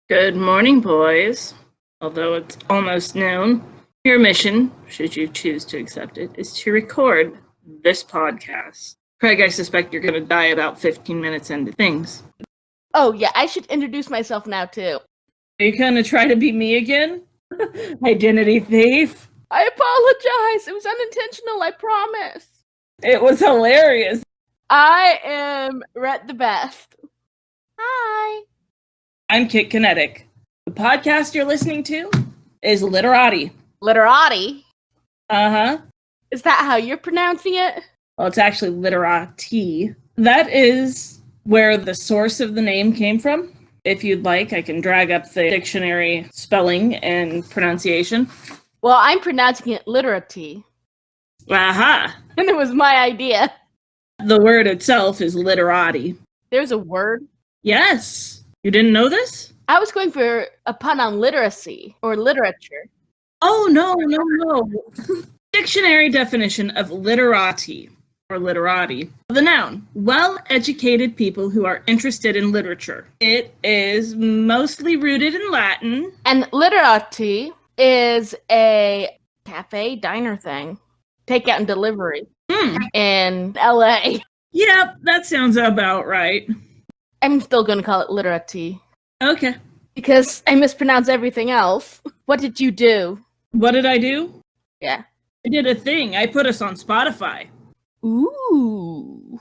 Good morning, boys. Although it's almost noon, your mission, should you choose to accept it, is to record this podcast. Craig, I suspect you're going to die about 15 minutes into things. Oh, yeah, I should introduce myself now, too. Are you going to try to be me again? Identity thief? I apologize. It was unintentional, I promise. It was hilarious. I am Rhett the Best. Hi. I'm Kit Kinetic. The podcast you're listening to is Literati. Literati? Uh-huh. Is that how you're pronouncing it? Well, it's actually Literati. That is where the source of the name came from. If you'd like, I can drag up the dictionary spelling and pronunciation. Well, I'm pronouncing it literati. Aha! And it was my idea. The word itself is literati. There's a word? Yes! You didn't know this? I was going for a pun on literacy, or literature. Oh, no. Dictionary definition of literati, or literati. The noun, well-educated people who are interested in literature. It is mostly rooted in Latin. And literati is a cafe diner thing. Takeout and delivery. In LA. Yep, that sounds about right. I'm still going to call it literati. Okay. Because I mispronounce everything else. What did you do? What did I do? Yeah. I did a thing. I put us on Spotify. Ooh.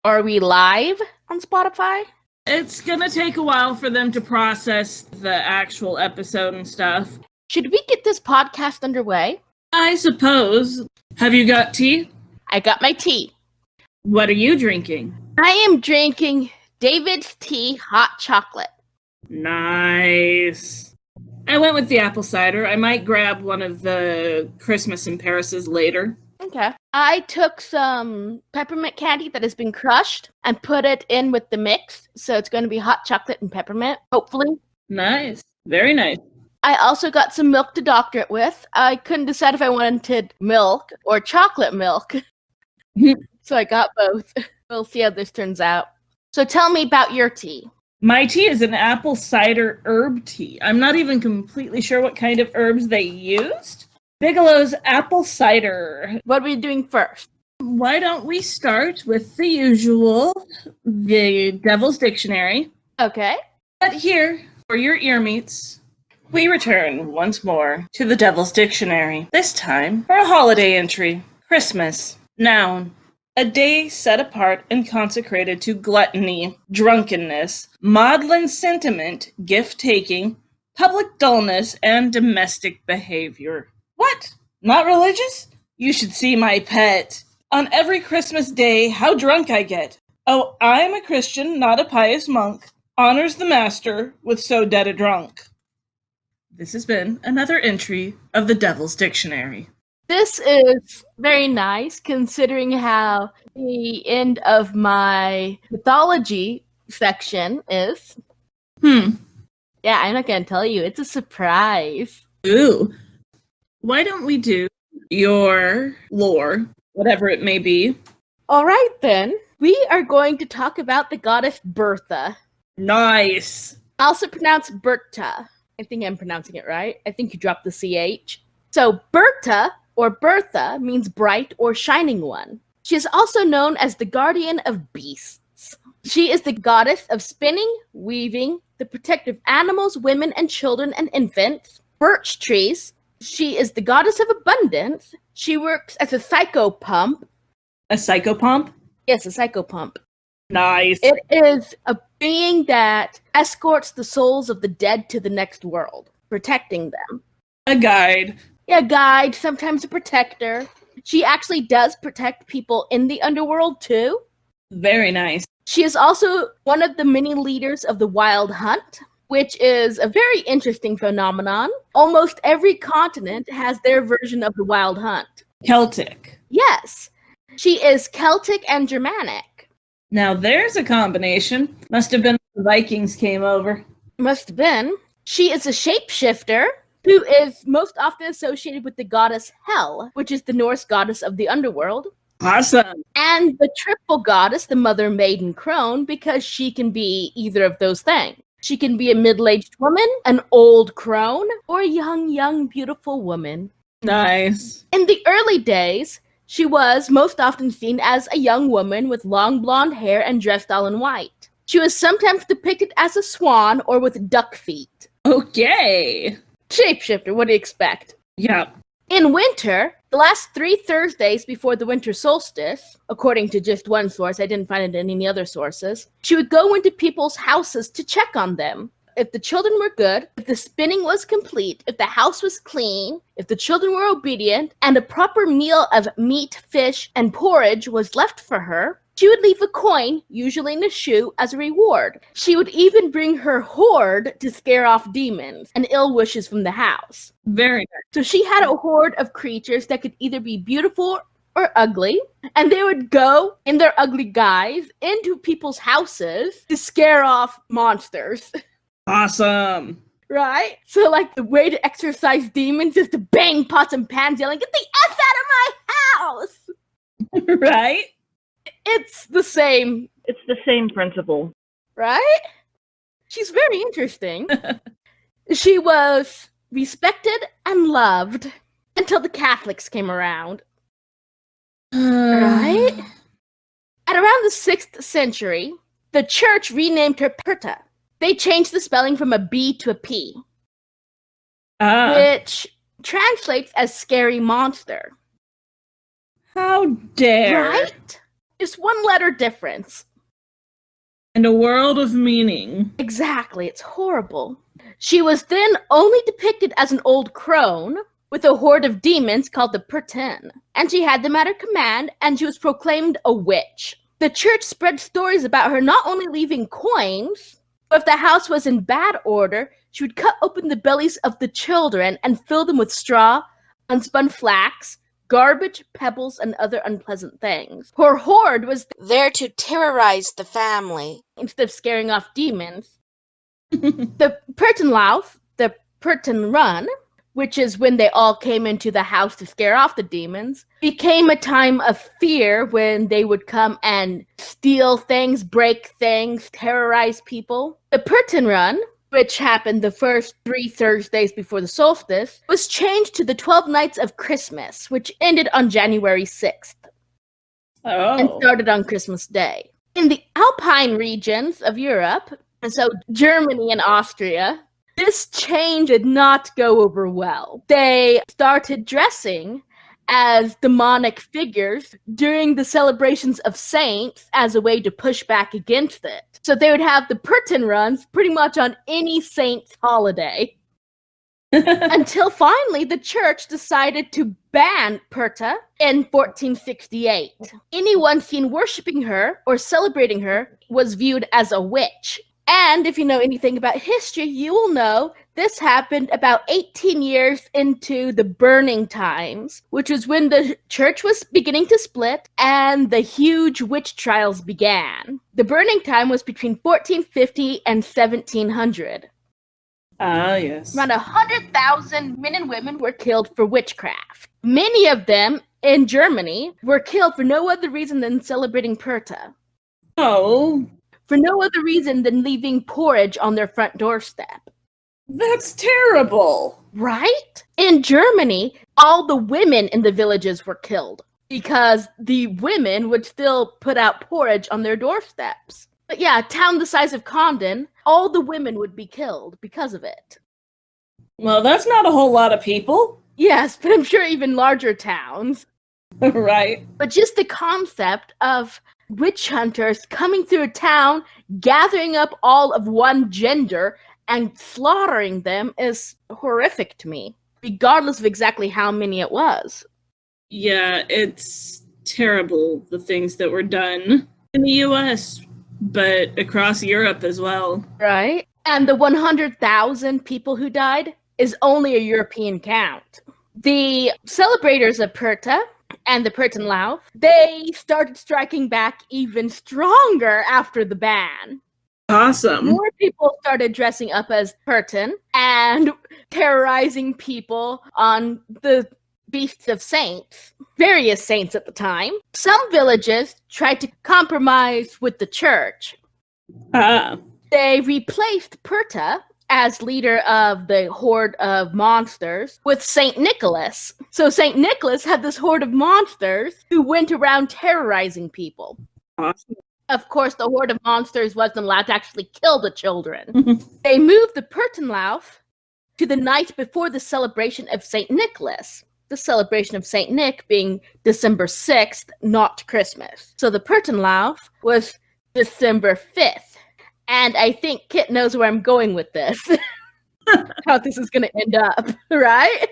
Are we live on Spotify? It's gonna take a while for them to process the actual episode and stuff. Should we get this podcast underway? I suppose. Have you got tea? I got my tea. What are you drinking? I am drinking David's Tea Hot Chocolate. Nice. I went with the apple cider. I might grab one of the Christmas in Paris's later. Okay. I took some peppermint candy that has been crushed and put it in with the mix. So it's going to be hot chocolate and peppermint, hopefully. Nice. Very nice. I also got some milk to doctor it with. I couldn't decide if I wanted milk or chocolate milk. So I got both. We'll see how this turns out. So tell me about your tea. My tea is an apple cider herb tea. I'm not even completely sure what kind of herbs they used. Bigelow's apple cider. What are we doing first? Why don't we start with the usual, the Devil's Dictionary. Okay. But here, for your ear meats, we return once more to the Devil's Dictionary. This time for a holiday entry. Christmas. Noun. A day set apart and consecrated to gluttony, drunkenness, maudlin sentiment, gift-taking, public dullness, and domestic behavior. What? Not religious? You should see my pet. On every Christmas day, how drunk I get. Oh, I am a Christian, not a pious monk. Honors the master with so dead a drunk. This has been another entry of the Devil's Dictionary. This is very nice considering how the end of my mythology section is. Yeah, I'm not going to tell you. It's a surprise. Ooh. Why don't we do your lore, whatever it may be? All right, then. We are going to talk about the goddess Bertha. Nice. Also pronounced Berta. I think I'm pronouncing it right. I think you dropped the CH. So Berta, or Bertha, means bright or shining one. She is also known as the guardian of beasts. She is the goddess of spinning, weaving, the protector of animals, women, and children and infants, birch trees. She is the goddess of abundance. She works as a psychopomp. A psychopomp? Yes, a psychopomp. Nice. It is a being that escorts the souls of the dead to the next world, protecting them. A guide. Yeah, guide, sometimes a protector. She actually does protect people in the underworld, too. Very nice. She is also one of the many leaders of the Wild Hunt, which is a very interesting phenomenon. Almost every continent has their version of the Wild Hunt. Celtic. Yes. She is Celtic and Germanic. Now there's a combination. Must have been when the Vikings came over. Must have been. She is a shapeshifter who is most often associated with the goddess Hel, which is the Norse goddess of the underworld. Awesome. And the triple goddess, the Mother Maiden Crone, because she can be either of those things. She can be a middle-aged woman, an old crone, or a young, beautiful woman. Nice. In the early days, she was most often seen as a young woman with long blonde hair and dressed all in white. She was sometimes depicted as a swan or with duck feet. Okay. Shapeshifter, what do you expect? Yep. In winter, the last 3 Thursdays before the winter solstice, according to just one source, I didn't find it in any other sources, she would go into people's houses to check on them. If the children were good, if the spinning was complete, if the house was clean, if the children were obedient, and a proper meal of meat, fish, and porridge was left for her, she would leave a coin, usually in a shoe, as a reward. She would even bring her horde to scare off demons and ill wishes from the house. Very nice. So she had a horde of creatures that could either be beautiful or ugly, and they would go in their ugly guise into people's houses to scare off monsters. Awesome. Right? So, like, the way to exorcise demons is to bang pots and pans, yelling, "Get the F out of my house!" Right? It's the same, It's the same principle. right? She's very interesting. She was respected and loved until the Catholics came around. Right? At around the 6th century, the church renamed her Perta. They changed the spelling from a B to a P, which translates as scary monster. How dare. Right? Just one letter difference. And a world of meaning. Exactly, it's horrible. She was then only depicted as an old crone with a horde of demons called the Perten, and she had them at her command, and she was proclaimed a witch. The church spread stories about her not only leaving coins, but if the house was in bad order, she would cut open the bellies of the children and fill them with straw, unspun flax, garbage, pebbles, and other unpleasant things. Her horde was there to terrorize the family instead of scaring off demons. The Pertenlauf, the Perten Run, which is when they all came into the house to scare off the demons, became a time of fear when they would come and steal things, break things, terrorize people. The Perten Run, which happened the first 3 Thursdays before the solstice, was changed to the 12 Nights of Christmas, which ended on January 6th and started on Christmas Day. In the Alpine regions of Europe, and so Germany and Austria, this change did not go over well. They started dressing as demonic figures during the celebrations of saints as a way to push back against it. So they would have the Perten runs pretty much on any saint's holiday. Until finally the church decided to ban Perta in 1468. Anyone seen worshipping her or celebrating her was viewed as a witch. And if you know anything about history, you will know this happened about 18 years into the burning times, which was when the church was beginning to split and the huge witch trials began. The burning time was between 1450 and 1700. Ah, yes. Around 100,000 men and women were killed for witchcraft. Many of them in Germany were killed for no other reason than celebrating Perta. Oh, For no other reason than leaving porridge on their front doorstep. that's terrible. Right? In Germany, all the women in the villages were killed because the women would still put out porridge on their doorsteps. But yeah, a town the size of Condon, all the women would be killed because of it. Well, that's not a whole lot of people. Yes, but I'm sure even larger towns. Right. But just the concept of witch hunters coming through a town, gathering up all of one gender, and slaughtering them is horrific to me, regardless of exactly how many it was. Yeah, it's terrible, the things that were done in the US, but across Europe as well. Right? And the 100,000 people who died is only a European count. The celebrators of Perta and the Pertenlauf, they started striking back even stronger after the ban. Awesome. More people started dressing up as Perten and terrorizing people on the Feasts of Saints, various saints at the time. Some villages tried to compromise with the church. Ah. They replaced Perta as leader of the horde of monsters with St. Nicholas. So St. Nicholas had this horde of monsters who went around terrorizing people. Awesome. Of course, the horde of monsters wasn't allowed to actually kill the children. They moved the Pertenlauf to the night before the celebration of St. Nicholas. The celebration of St. Nick being December 6th, not Christmas. So the Pertenlauf was December 5th. And I think Kit knows where I'm going with this. How this is going to end up, right?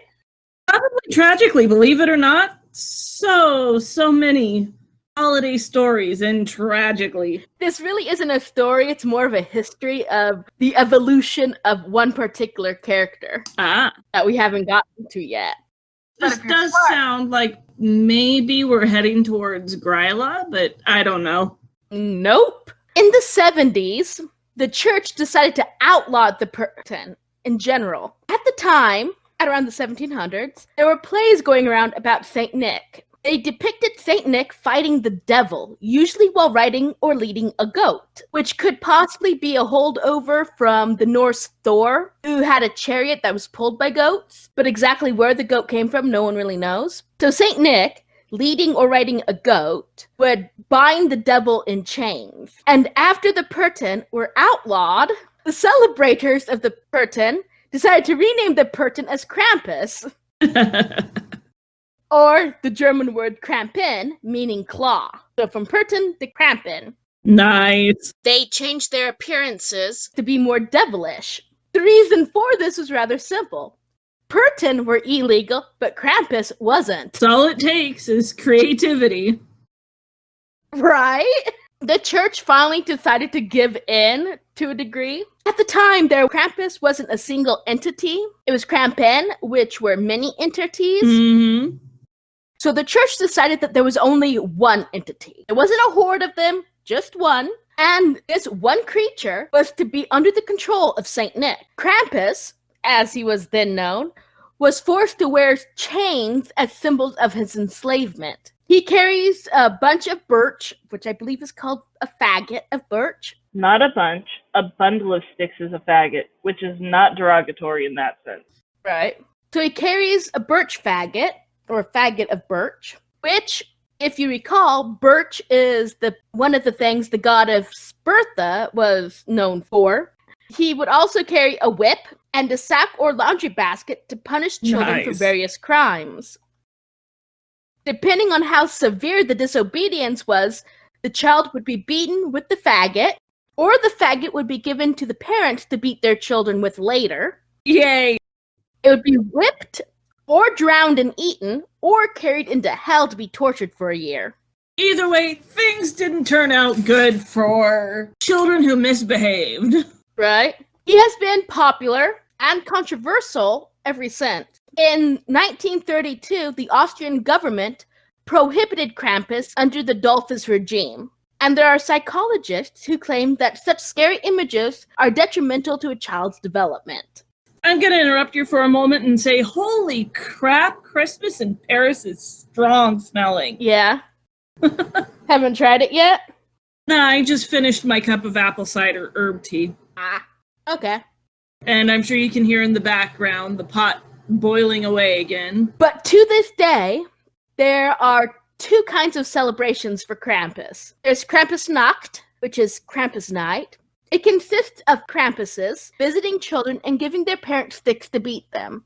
Probably tragically, believe it or not. So many holiday stories, and tragically. This really isn't a story, it's more of a history of the evolution of one particular character that we haven't gotten to yet. This does sound like maybe we're heading towards Gryla, but I don't know. Nope. In the 70s, the church decided to outlaw the Puritan in general. At the time, at around the 1700s, there were plays going around about St. Nick. They depicted St. Nick fighting the devil, usually while riding or leading a goat, which could possibly be a holdover from the Norse Thor, who had a chariot that was pulled by goats, but exactly where the goat came from, no one really knows. So St. Nick, leading or riding a goat, would bind the devil in chains. And after the Puritan were outlawed, the celebrators of the Puritan decided to rename the Puritan as Krampus. Or the German word Krampen, meaning claw. So from Puritan to Krampen. Nice. They changed their appearances to be more devilish. The reason for this was rather simple. Puritan were illegal, but Krampus wasn't. So all it takes is creativity. Right? The church finally decided to give in to a degree. At the time, Krampus wasn't a single entity. It was Krampen, which were many entities. Mm-hmm. So the church decided that there was only one entity. There wasn't a horde of them, just one. And this one creature was to be under the control of St. Nick. Krampus, as he was then known, was forced to wear chains as symbols of his enslavement. He carries a bunch of birch, which I believe is called a faggot of birch. Not a bunch. A bundle of sticks is a faggot, which is not derogatory in that sense. Right. So he carries a birch faggot, or a faggot of birch, which, if you recall, birch is one of the things the god of Spertha was known for. He would also carry a whip and a sack or laundry basket to punish children for various crimes. Depending on how severe the disobedience was, the child would be beaten with the faggot, or the faggot would be given to the parents to beat their children with later. Yay! It would be whipped, or drowned and eaten, or carried into hell to be tortured for a year. Either way, things didn't turn out good for children who misbehaved. Right? He has been popular and controversial ever since. In 1932, the Austrian government prohibited Krampus under the Dollfuss regime. And there are psychologists who claim that such scary images are detrimental to a child's development. I'm going to interrupt you for a moment and say, holy crap, Christmas in Paris is strong smelling. Yeah. Haven't tried it yet? Nah, I just finished my cup of apple cider herb tea. Ah, okay. And I'm sure you can hear in the background the pot boiling away again. But to this day, there are two kinds of celebrations for Krampus. There's Krampusnacht, which is Krampus night. It consists of Krampuses visiting children and giving their parents sticks to beat them.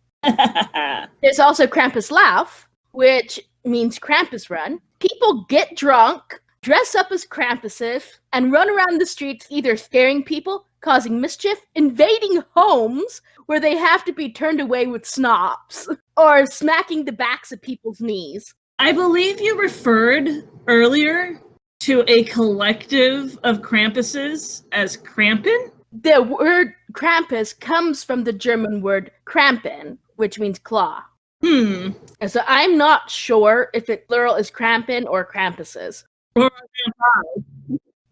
There's also Krampuslauf, which means Krampus run. People get drunk, dress up as Krampuses, and run around the streets either scaring people, causing mischief, invading homes where they have to be turned away with snops, or smacking the backs of people's knees. I believe you referred earlier to a collective of Krampuses as Krampen? The word Krampus comes from the German word Krampen, which means claw. And so I'm not sure if it plural is Krampen or Krampuses. Or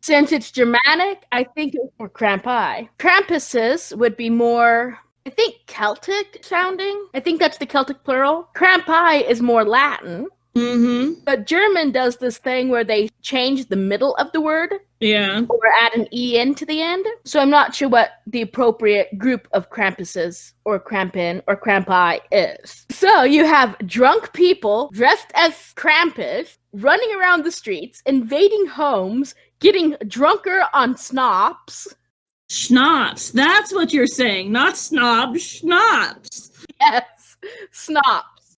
Since it's Germanic, I think or Krampi. Krampuses would be more, I think, Celtic sounding. I think that's the Celtic plural. Krampi is more Latin. Mm-hmm. But German does this thing where they change the middle of the word Yeah. or add an en to the end. So I'm not sure what the appropriate group of Krampuses or Krampin or Krampi is. So you have drunk people dressed as Krampus running around the streets, invading homes, getting drunker on schnapps. Schnapps. That's what you're saying. Not snob. Schnapps. Yes, schnapps.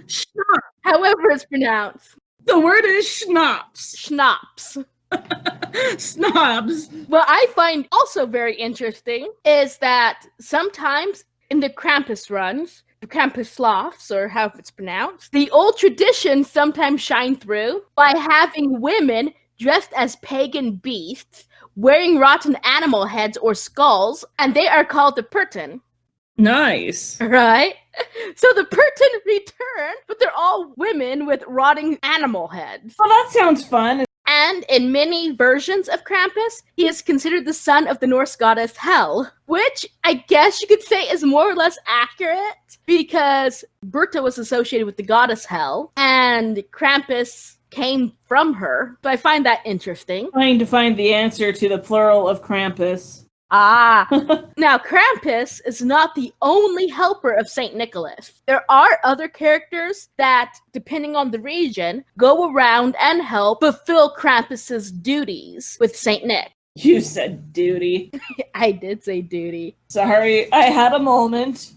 Schnapps. However it's pronounced. The word is schnapps. Schnapps. Snobs. What I find also very interesting is that sometimes in the Krampus runs, the Krampus sloths, or how it's pronounced, the old traditions sometimes shine through by having women dressed as pagan beasts, wearing rotten animal heads or skulls, and they are called the Purton. Nice. Right? So the Purton return, but they're all women with rotting animal heads. Well, that sounds fun. And in many versions of Krampus, he is considered the son of the Norse goddess Hel, which I guess you could say is more or less accurate because Bertha was associated with the goddess Hel, and Krampus came from her. So I find that interesting. Trying to find the answer to the plural of Krampus. Ah. Now, Krampus is not the only helper of St. Nicholas. There are other characters that, depending on the region, go around and help fulfill Krampus's duties with St. Nick. You said duty. I did say duty. Sorry, I had a moment.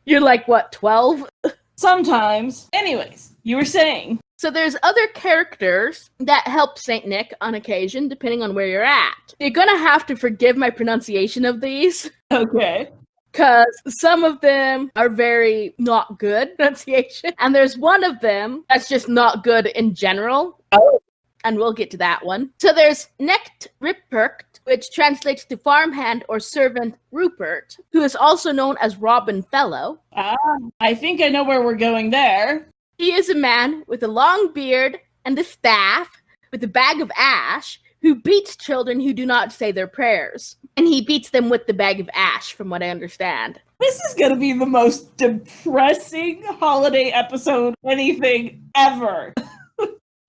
You're like, what, 12? Sometimes. Anyways, you were saying. So there's other characters that help St. Nick on occasion, depending on where you're at. You're gonna have to forgive my pronunciation of these, Okay. because some of them are very not good pronunciation, and there's one of them that's just not good in general. Oh. And we'll get to that one. So there's Necht Ruppert, which translates to farmhand or servant Rupert, who is also known as Robin Fellow. I think I know where we're going there. He is a man with a long beard and a staff with a bag of ash who beats children who do not say their prayers. And he beats them with the bag of ash, from what I understand. This is going to be the most depressing holiday episode anything ever.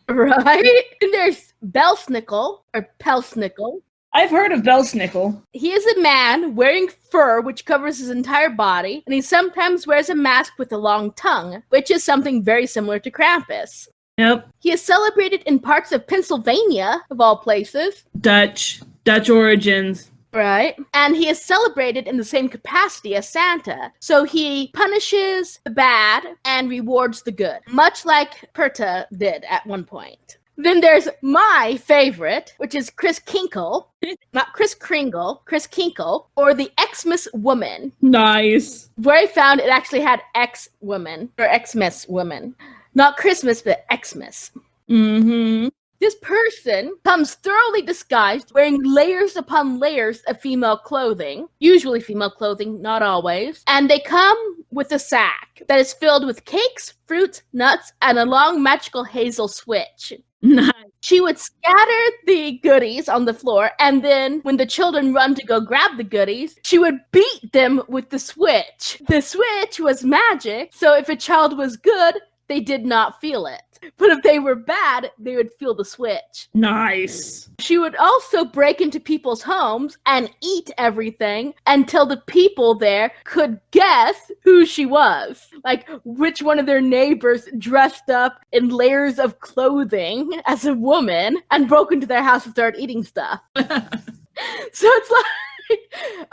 Right? And there's Belsnickel, or Pelsnickel. I've heard of Belsnickel. He is a man wearing fur which covers his entire body, and he sometimes wears a mask with a long tongue, which is something very similar to Krampus. Yep. He is celebrated in parts of Pennsylvania, of all places. Dutch origins. Right. And he is celebrated in the same capacity as Santa. So he punishes the bad and rewards the good, much like Perta did at one point. Then there's my favorite, which is Kris Kinkle. Not Kris Kringle, Kris Kinkle, or the Xmas Woman. Nice. Where I found it actually had X-Woman, or Xmas Woman. Not Christmas, but Xmas. Mm-hmm. This person comes thoroughly disguised, wearing layers upon layers of female clothing, usually female clothing, not always, and they come with a sack that is filled with cakes, fruits, nuts, and a long magical hazel switch. Nice. She would scatter the goodies on the floor, and then when the children run to go grab the goodies, she would beat them with the switch. The switch was magic, so if a child was good, they did not feel it. But if they were bad, they would feel the switch. Nice. She would also break into people's homes and eat everything until the people there could guess who she was. Like, which one of their neighbors dressed up in layers of clothing as a woman and broke into their house and started eating stuff. So it's like,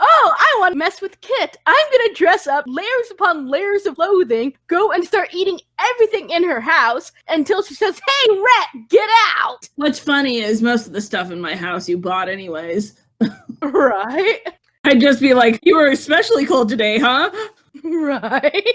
oh, I want to mess with Kit. I'm going to dress up layers upon layers of clothing, go and start eating everything in her house until she says, hey, Rhett, get out. What's funny is most of the stuff in my house you bought anyways. Right? I'd just be like, you were especially cold today, huh? Right?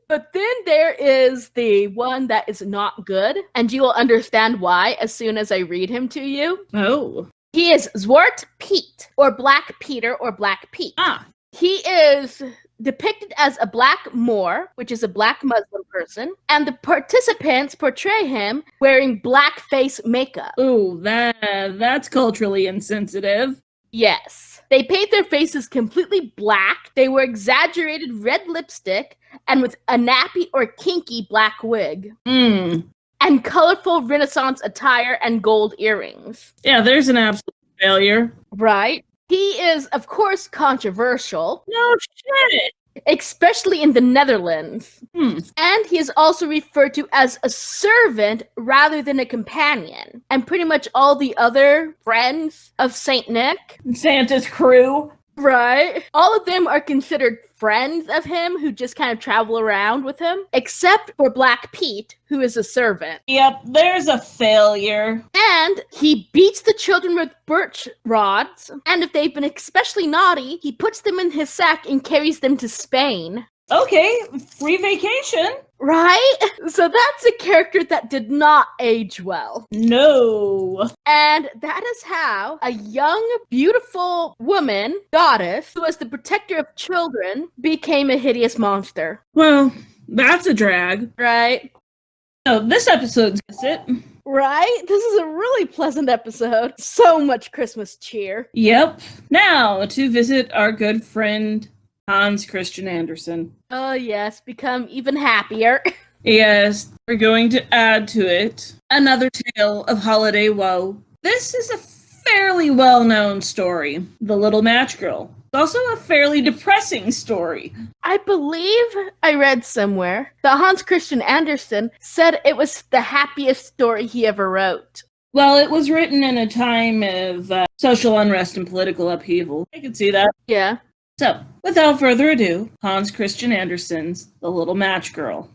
But then there is the one that is not good, and you will understand why as soon as I read him to you. Oh. He is Zwart Piet, or Black Peter, or Black Pete. Ah. He is depicted as a black Moor, which is a black Muslim person, and the participants portray him wearing black face makeup. Ooh, that's culturally insensitive. Yes. They paint their faces completely black, they wear exaggerated red lipstick, and with a nappy or kinky black wig. Mm. and colorful Renaissance attire and gold earrings. Yeah, there's an absolute failure. Right? He is, of course, controversial, No shit. especially in the Netherlands. And he is also referred to as a servant rather than a companion. And pretty much all the other friends of Saint Nick, Santa's crew. right? All of them are considered friends of him who just kind of travel around with him, except for Black Pete, who is a servant. Yep, there's a failure. And he beats the children with birch rods, and if they've been especially naughty, he puts them in his sack and carries them to Spain. Okay, free vacation. Right? So that's a character that did not age well. No. And that is how a young, beautiful woman, goddess, who was the protector of children, became a hideous monster. Well, that's a drag. Right? So this episode's it. Right? This is a really pleasant episode. So much Christmas cheer. Yep. Now to visit our good friend Hans Christian Andersen. Oh, yes, become even happier. Yes, we're going to add to it another tale of holiday woe. This is a fairly well-known story, The Little Match Girl. It's also a fairly depressing story. I believe I read somewhere that Hans Christian Andersen said it was the happiest story he ever wrote. Well, it was written in a time of social unrest and political upheaval. I can see that. Yeah. So, without further ado, Hans Christian Andersen's The Little Match Girl.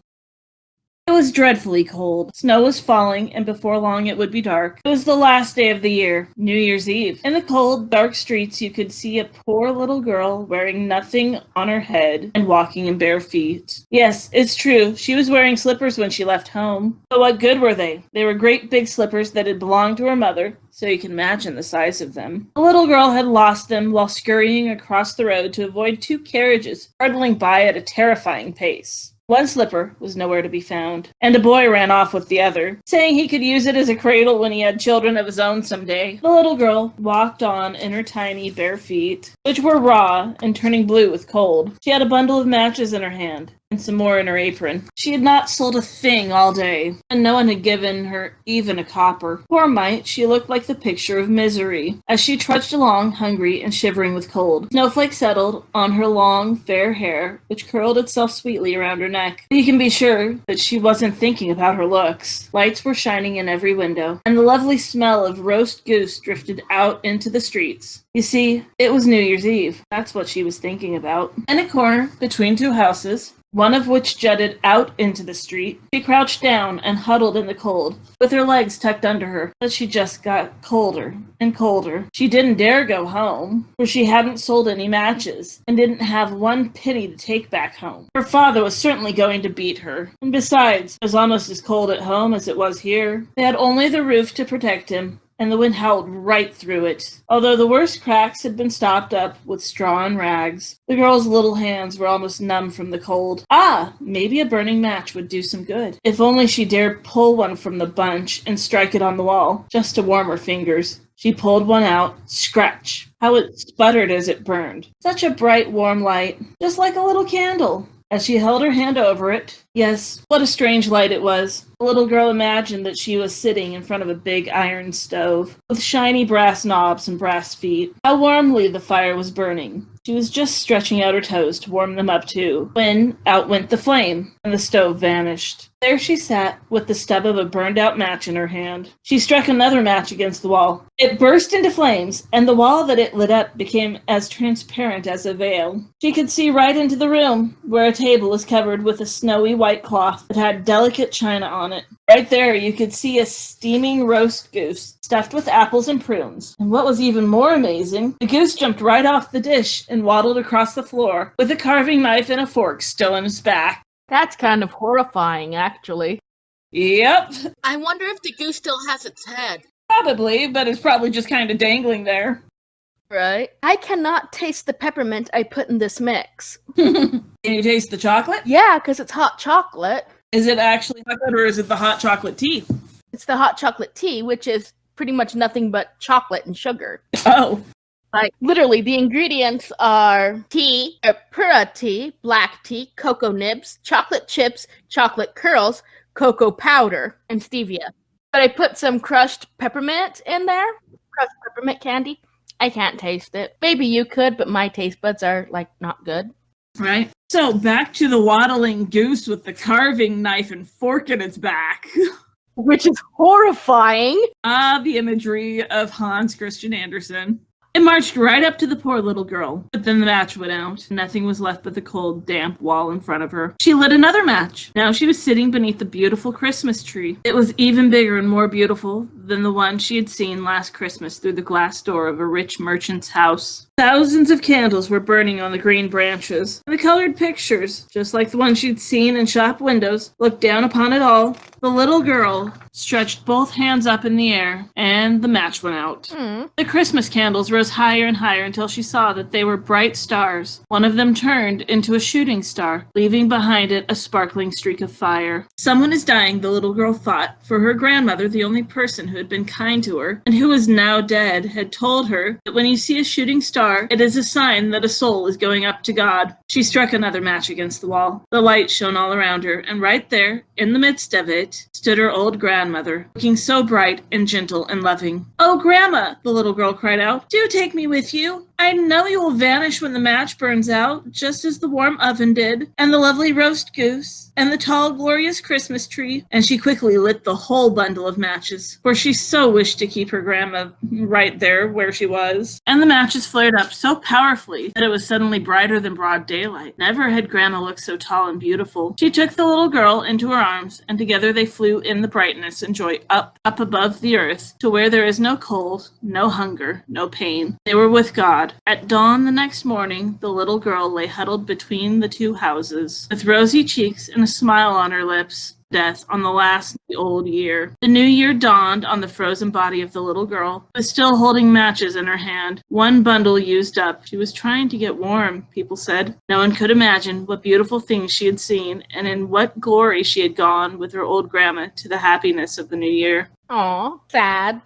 It was dreadfully cold. Snow was falling, and before long it would be dark. It was the last day of the year, New Year's Eve. In the cold, dark streets, you could see a poor little girl wearing nothing on her head and walking in bare feet. Yes, it's true. She was wearing slippers when she left home. But what good were they? They were great big slippers that had belonged to her mother, so you can imagine the size of them. The little girl had lost them while scurrying across the road to avoid two carriages hurtling by at a terrifying pace. One slipper was nowhere to be found, and a boy ran off with the other, saying he could use it as a cradle when he had children of his own someday. The little girl walked on in her tiny bare feet, which were raw and turning blue with cold. She had a bundle of matches in her hand, and some more in her apron. She had not sold a thing all day, and no one had given her even a copper. Poor mite, she looked like the picture of misery, as she trudged along, hungry and shivering with cold. Snowflakes settled on her long, fair hair, which curled itself sweetly around her neck. You can be sure that she wasn't thinking about her looks. Lights were shining in every window, and the lovely smell of roast goose drifted out into the streets. You see, it was New Year's Eve. That's what she was thinking about. In a corner, between two houses, one of which jutted out into the street, she crouched down and huddled in the cold, with her legs tucked under her, but she just got colder and colder. She didn't dare go home, for she hadn't sold any matches, and didn't have one penny to take back home. Her father was certainly going to beat her, and besides, it was almost as cold at home as it was here. They had only the roof to protect him, and the wind howled right through it. Although the worst cracks had been stopped up with straw and rags, the girl's little hands were almost numb from the cold. Ah, maybe a burning match would do some good. If only she dared pull one from the bunch and strike it on the wall, just to warm her fingers. She pulled one out. Scratch! How it sputtered as it burned. Such a bright, warm light, just like a little candle. As she held her hand over it, yes, what a strange light it was. The little girl imagined that she was sitting in front of a big iron stove, with shiny brass knobs and brass feet. How warmly the fire was burning. She was just stretching out her toes to warm them up too, when out went the flame, and the stove vanished. There she sat, with the stub of a burned-out match in her hand. She struck another match against the wall. It burst into flames, and the wall that it lit up became as transparent as a veil. She could see right into the room, where a table was covered with a snowy white cloth that had delicate china on it. Right there, you could see a steaming roast goose, stuffed with apples and prunes. And what was even more amazing, the goose jumped right off the dish and waddled across the floor, with a carving knife and a fork still in his back. That's kind of horrifying, actually. Yep, I wonder if the goose still has its head. probably, but it's probably just kind of dangling there. Right? I cannot taste the peppermint I put in this mix. Can you taste the chocolate? Yeah, because it's hot chocolate. Is it actually chocolate or is it the hot chocolate tea? It's the hot chocolate tea, which is pretty much nothing but chocolate and sugar. Oh. Like, literally, the ingredients are tea, pura tea, black tea, cocoa nibs, chocolate chips, chocolate curls, cocoa powder and stevia. But I put some crushed peppermint in there. Crushed peppermint candy. I can't taste it. Maybe you could, but my taste buds are, not good. Right? So back to the waddling goose with the carving knife and fork in its back. Which is horrifying. The imagery of Hans Christian Andersen. It marched right up to the poor little girl, but then the match went out. Nothing was left but the cold, damp wall in front of her. She lit another match. Now she was sitting beneath the beautiful Christmas tree. It was even bigger and more beautiful than the one she had seen last Christmas through the glass door of a rich merchant's house. Thousands of candles were burning on the green branches. The colored pictures, just like the one she'd seen in shop windows, looked down upon it all. The little girl stretched both hands up in the air, and the match went out. The Christmas candles rose higher and higher until she saw that they were bright stars. One of them turned into a shooting star, leaving behind it a sparkling streak of fire. Someone is dying, the little girl thought, for her grandmother, the only person who had been kind to her, and who was now dead, had told her that when you see a shooting star, it is a sign that a soul is going up to God. She struck another match against the wall. The light shone all around her, and right there, in the midst of it, stood her old grandmother, looking so bright and gentle and loving. "Oh, Grandma," the little girl cried out, "do take me with you. I know you will vanish when the match burns out, just as the warm oven did, and the lovely roast goose, and the tall, glorious Christmas tree." And she quickly lit the whole bundle of matches, for she so wished to keep her grandma right there where she was. And the matches flared up so powerfully that it was suddenly brighter than broad daylight. Never had Grandma looked so tall and beautiful. She took the little girl into her arms, and together they flew in the brightness and joy up above the earth, to where there is no cold, no hunger, no pain. They were with God. At dawn the next morning, the little girl lay huddled between the two houses, with rosy cheeks and a smile on her lips. Death on the last old year. The new year dawned on the frozen body of the little girl, who was still holding matches in her hand. One bundle used up. She was trying to get warm, people said. No one could imagine what beautiful things she had seen, and in what glory she had gone with her old grandma to the happiness of the new year. Aw, sad.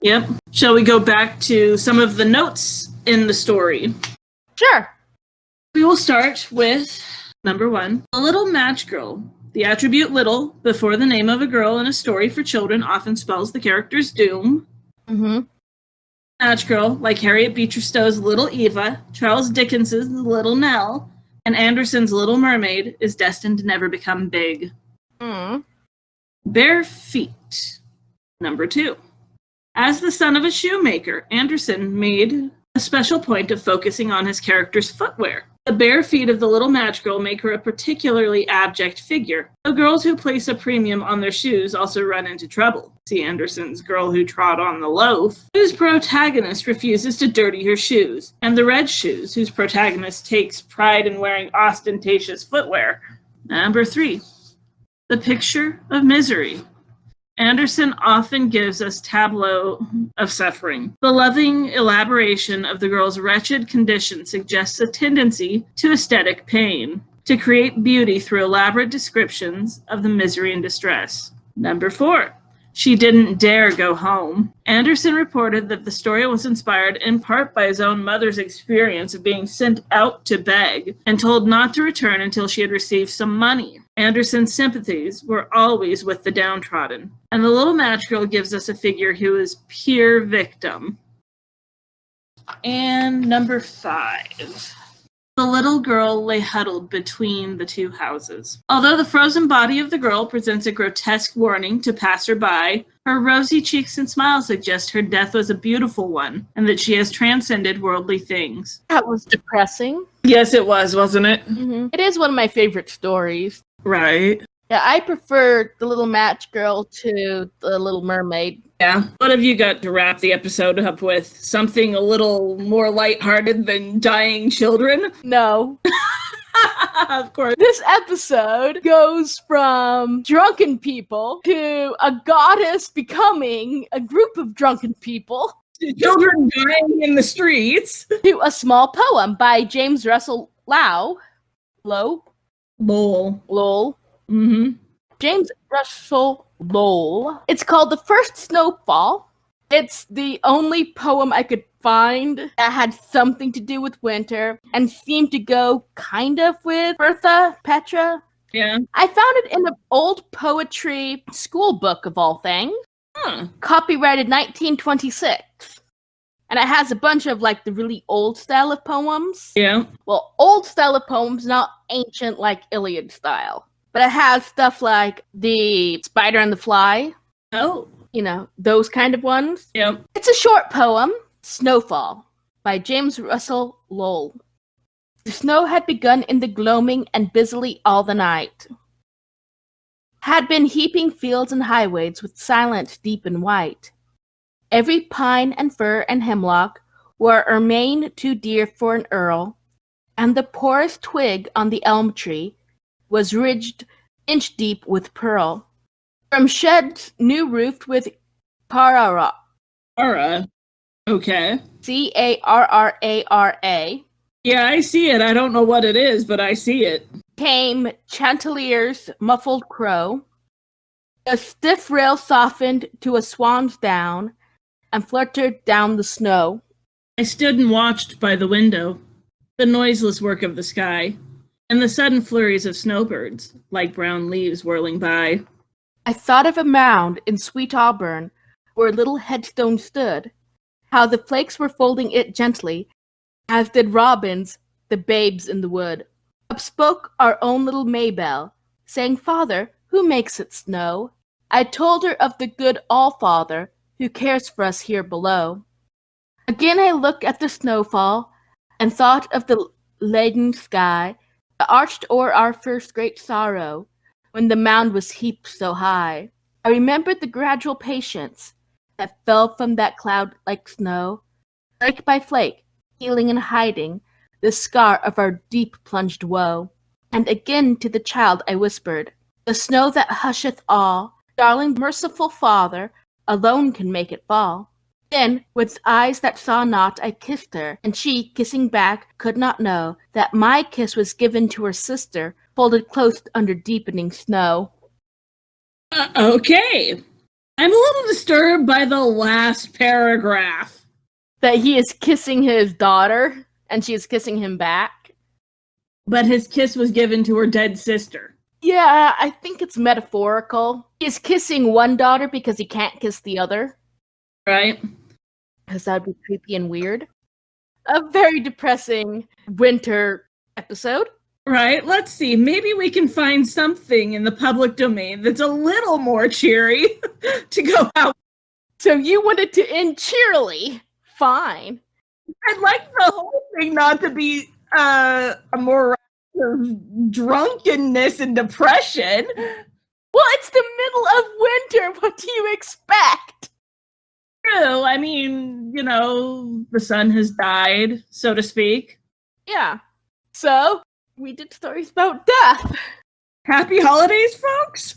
Yep. Shall we go back to some of the notes in the story? Sure. We will start with number 1. The little match girl. The attribute little before the name of a girl in a story for children often spells the character's doom. Match girl, like Harriet Beecher Stowe's Little Eva, Charles Dickens's Little Nell, and Andersen's Little Mermaid, is destined to never become big. Bare feet. Number 2. As the son of a shoemaker, Andersen made a special point of focusing on his character's footwear. The bare feet of the little match girl make her a particularly abject figure. The girls who place a premium on their shoes also run into trouble. See Andersen's Girl Who Trod on the Loaf, whose protagonist refuses to dirty her shoes, and The Red Shoes, whose protagonist takes pride in wearing ostentatious footwear. Number 3. The picture of misery. Andersen often gives us tableau of suffering. The loving elaboration of the girl's wretched condition suggests a tendency to aesthetic pain, to create beauty through elaborate descriptions of the misery and distress. Number 4. She didn't dare go home. Andersen reported that the story was inspired in part by his own mother's experience of being sent out to beg and told not to return until she had received some money. Andersen's sympathies were always with the downtrodden, and the little match girl gives us a figure who is pure victim. And number 5. The little girl lay huddled between the two houses. Although the frozen body of the girl presents a grotesque warning to passerby, her rosy cheeks and smile suggest her death was a beautiful one, and that she has transcended worldly things. That was depressing. Yes, it was, wasn't it? It is one of my favorite stories. Right. Yeah, I prefer The Little Match Girl to The Little Mermaid. Yeah. What have you got to wrap the episode up with? Something a little more lighthearted than dying children? No. Of course. This episode goes from drunken people to a goddess becoming a group of drunken people Children dying in the streets. to a small poem by James Russell Lowell. Lowell. Mm-hmm. James Russell Lowell. It's called The First Snowfall. It's the only poem I could find that had something to do with winter and seemed to go kind of with Bertha, Petra, Yeah. I found it in an old poetry school book of all things, Huh. copyrighted 1926. And it has a bunch of like the really old style of poems. Yeah. Well, old style of poems, not ancient like Iliad style. But it has stuff like the Spider and the Fly, Oh. you know, those kind of ones. Yep. It's a short poem, Snowfall, by James Russell Lowell. The snow had begun in the gloaming and busily all the night. Had been heaping fields and highways with silence deep and white. Every pine and fir and hemlock were ermine too dear for an earl, and the poorest twig on the elm tree was ridged inch deep with pearl. From sheds new roofed with carrara, Ara. Okay. Carrara, Yeah, I see it. I don't know what it is, but I see it. came Chanticleer's muffled crow. The stiff rail softened to a swan's down and fluttered down the snow. I stood and watched by the window the noiseless work of the sky and the sudden flurries of snowbirds, like brown leaves whirling by. I thought of a mound in sweet Auburn where a little headstone stood, how the flakes were folding it gently, as did robins, the babes in the wood. Up spoke our own little Maybelle, saying, "Father, who makes it snow?" I told her of the good All-Father who cares for us here below. Again I looked at the snowfall and thought of the leaden sky that arched o'er our first great sorrow when the mound was heaped so high. I remembered the gradual patience that fell from that cloud like snow, flake by flake, healing and hiding the scar of our deep plunged woe. And again to the child I whispered, "The snow that husheth all, darling merciful Father, alone can make it fall." Then, with eyes that saw not, I kissed her, and she, kissing back, could not know that my kiss was given to her sister, folded close under deepening snow. Okay. I'm a little disturbed by the last paragraph. That he is kissing his daughter, and she is kissing him back. But his kiss was given to her dead sister. Yeah, I think it's metaphorical. He is kissing one daughter because he can't kiss the other, Right? because that would be creepy and weird. A very depressing winter episode. Right? Let's see. Maybe we can find something in the public domain that's a little more cheery to go out. So you wanted to end cheerily. Fine. I'd like the whole thing not to be a more of drunkenness and depression. Well, it's the middle of winter. What do you expect? True. I mean, you know, the sun has died, so to speak. Yeah. So, we did stories about death. Happy holidays, folks!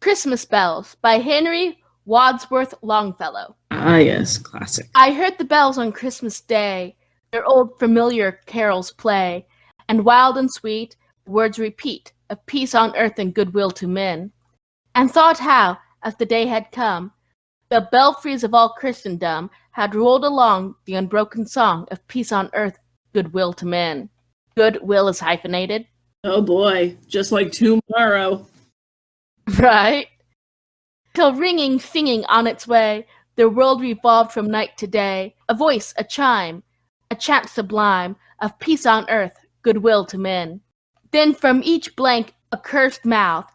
Christmas Bells by Henry Wadsworth Longfellow. Ah, yes, classic. I heard the bells on Christmas Day, their old familiar carols play, and wild and sweet words repeat of peace on earth and goodwill to men, and thought how, as the day had come, the belfries of all Christendom had rolled along the unbroken song of peace on earth, goodwill to men. Goodwill is hyphenated. Oh boy, just like tomorrow. Right? Till ringing, singing on its way, the world revolved from night to day, a voice, a chime, a chant sublime of peace on earth, goodwill to men. Then from each blank, accursed mouth,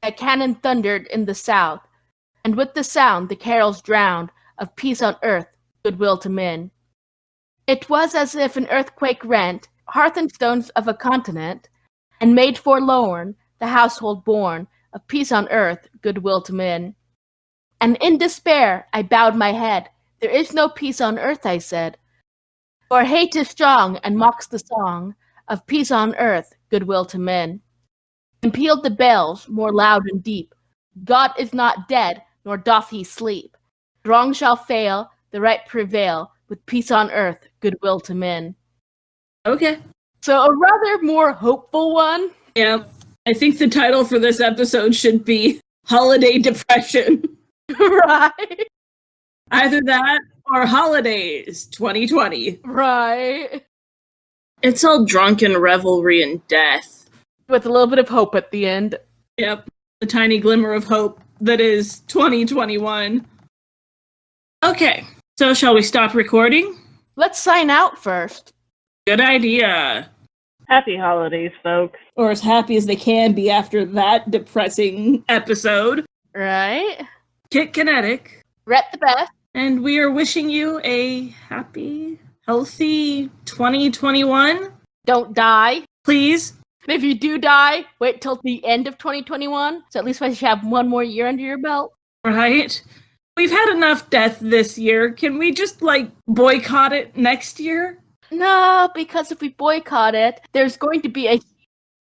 a cannon thundered in the south, and with the sound the carols drowned of peace on earth, goodwill to men. It was as if an earthquake rent hearth and stones of a continent, and made forlorn the household born of peace on earth, goodwill to men. And in despair I bowed my head. There is no peace on earth, I said, for hate is strong and mocks the song of peace on earth, goodwill to men. And pealed the bells more loud and deep. God is not dead, nor doth he sleep. Wrong shall fail, the right prevail, with peace on earth, goodwill to men. Okay. So a rather more hopeful one. Yeah. I think the title for this episode should be Holiday Depression. Right. Either that or Holidays 2020. Right. It's all drunken revelry and death. With a little bit of hope at the end. Yep. The tiny glimmer of hope that is 2021. Okay. So shall we stop recording? Let's sign out first. Good idea. Happy holidays, folks. Or as happy as they can be after that depressing episode. Right? Kit Kinetic. Rhett the best. And we are wishing you a happy, healthy 2021. Don't die. Please. And if you do die, wait till the end of 2021. So at least you have one more year under your belt. Right? We've had enough death this year. Can we just, boycott it next year? No, because if we boycott it, there's going to be a...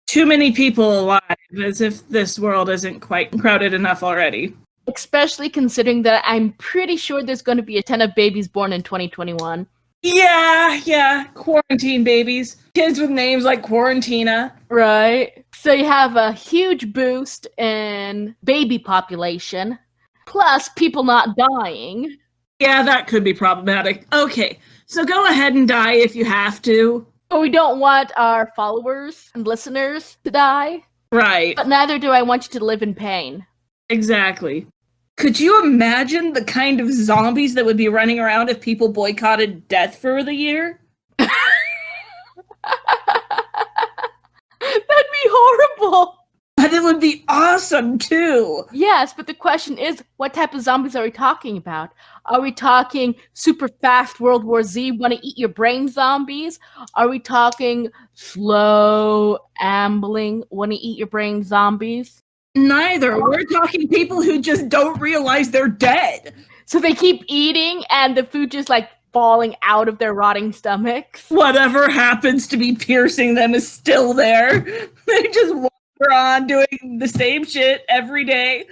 Too many people alive, as if this world isn't quite crowded enough already. Especially considering that I'm pretty sure there's going to be a ton of babies born in 2021. Yeah. Quarantine babies. Kids with names like Quarantina. Right. So you have a huge boost in baby population, plus people not dying. Yeah, that could be problematic. Okay, so go ahead and die if you have to. But we don't want our followers and listeners to die. Right. But neither do I want you to live in pain. Exactly. Could you imagine the kind of zombies that would be running around if people boycotted death for the year? That'd be horrible. But it would be awesome, too. Yes, but the question is, what type of zombies are we talking about? Are we talking super fast World War Z, want to eat your brain zombies? Are we talking slow, ambling, want to eat your brain zombies? Neither. We're talking people who just don't realize they're dead. So they keep eating and the food just falling out of their rotting stomachs. Whatever happens to be piercing them is still there. They just wander on doing the same shit every day.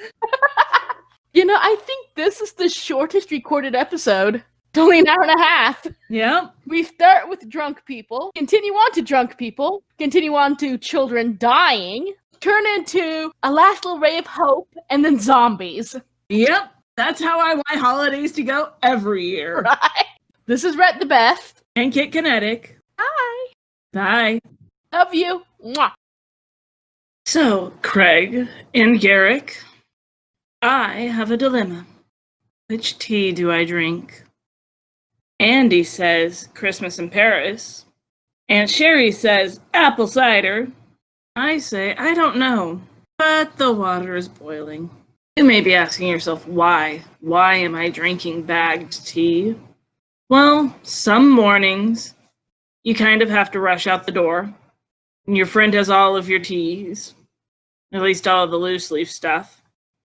I think this is the shortest recorded episode. It's only an hour and a half. Yep. We start with drunk people, continue on to drunk people, continue on to children dying, turn into a last little ray of hope, and then zombies. Yep. That's how I want my holidays to go every year. Right? This is Rhett the Best. And Kit Kinetic. Bye. Bye. Love you. Mwah. So, Craig and Garrick, I have a dilemma. Which tea do I drink? Andy says Christmas in Paris. Aunt Sherry says apple cider. I say I don't know, but the water is boiling. You may be asking yourself why. Why am I drinking bagged tea? Well, some mornings you kind of have to rush out the door. And your friend has all of your teas, at least all of the loose leaf stuff.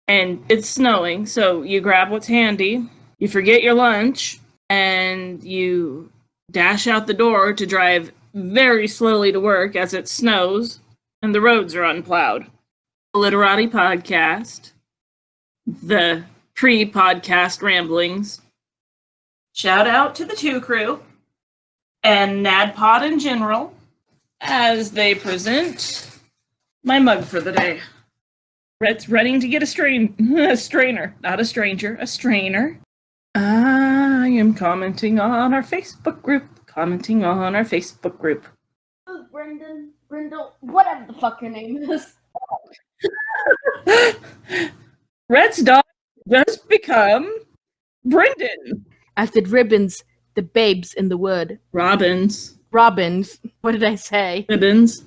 And it's snowing, so you grab what's handy, you forget your lunch, and you dash out the door to drive very slowly to work as it snows and the roads are unplowed. The Literati Podcast, the pre-podcast ramblings. Shout out to the Two Crew and NADPOD in general as they present my mug for the day. Rhett's ready to get a strainer, not a stranger, a strainer. I am commenting on our Facebook group. Brendan, whatever the fuck your name is. Rhett's dog just become Brendan. I said ribbons, the babes in the wood. Robins. Robins. What did I say? Ribbons.